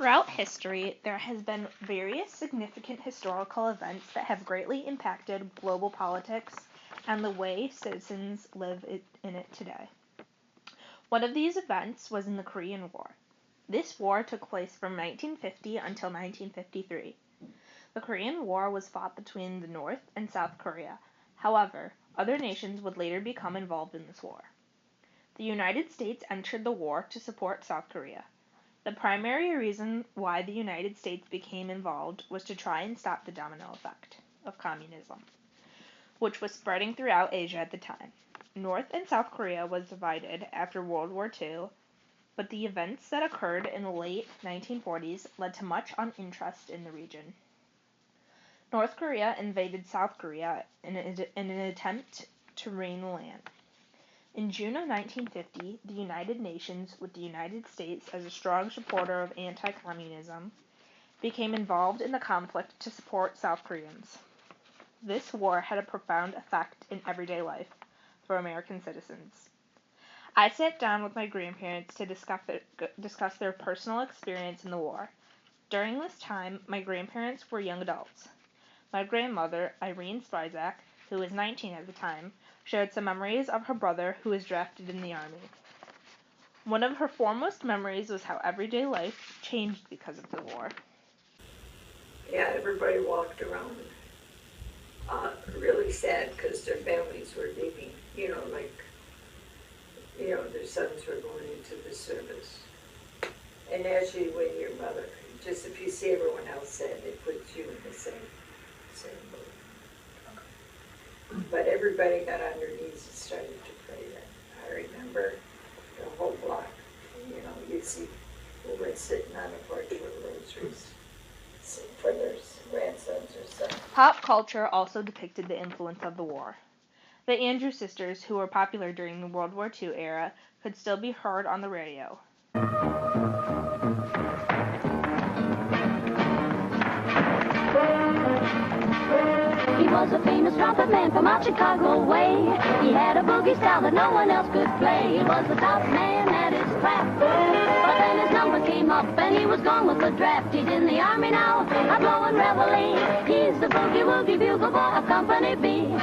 Throughout history, there has been various significant historical events that have greatly impacted global politics and the way citizens live in it today. One of these events was in the Korean War. This war took place from 1950 until 1953. The Korean War was fought between the North and South Korea. However, other nations would later become involved in this war. The United States entered the war to support South Korea. The primary reason why the United States became involved was to try and stop the domino effect of communism, which was spreading throughout Asia at the time. North and South Korea was divided after World War II, but the events that occurred in the late 1940s led to much uninterest in the region. North Korea invaded South Korea in an attempt to regain the land. In June of 1950, the United Nations, with the United States as a strong supporter of anti-communism, became involved in the conflict to support South Koreans. This war had a profound effect in everyday life for American citizens. I sat down with my grandparents to discuss their personal experience in the war. During this time, my grandparents were young adults. My grandmother, Irene Spryszak, who was 19 at the time, shared some memories of her brother who was drafted in the army. One of her foremost memories was how everyday life changed because of the war. Yeah, everybody walked around really sad because their families were leaving, their sons were going into the service. And actually, when your mother, just if you see everyone else sad, it puts you in the same mood. But everybody got on their knees and started to pray then. I remember the whole block, you'd see women sitting on the porch with rosaries for their grandsons or sons. Pop culture also depicted the influence of the war. The Andrews Sisters, who were popular during the World War II era, could still be heard on the radio. He was a famous trumpet man from out Chicago way. He had a boogie style that no one else could play. He was the top man at his craft. But then his number came up and he was gone with the draft. He's in the army now, a blowing reveille. He's the boogie woogie bugle boy of Company B.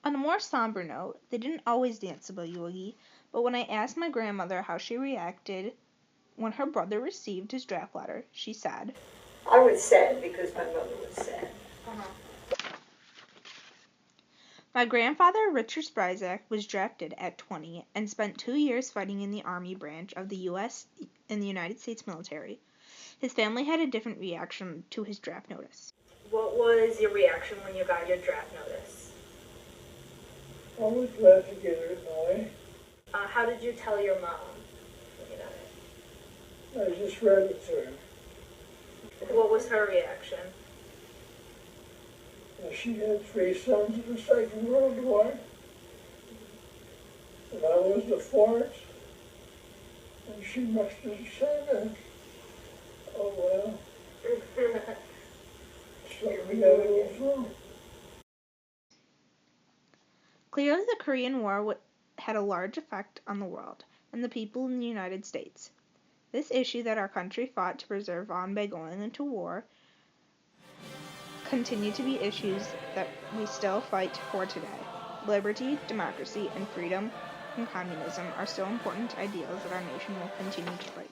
On a more somber note, they didn't always dance the boogie woogie, but when I asked my grandmother how she reacted when her brother received his draft letter, she said, I was sad because my mother was sad. My grandfather, Richard Spryszak, was drafted at 20 and spent 2 years fighting in the Army branch of the U.S. in the United States military. His family had a different reaction to his draft notice. What was your reaction when you got your draft notice? I was glad to get it, Molly. How did you tell your mom when you got it? I just read it to her. What was her reaction? She had 3 sons in the Second World War, and I was the 4th, and she must have said that. Oh well. So we got it through. Clearly, the Korean War had a large effect on the world and the people in the United States. This issue that our country fought to preserve on by going into war continue to be issues that we still fight for today. Liberty, democracy, and freedom from communism are still important ideals that our nation will continue to fight.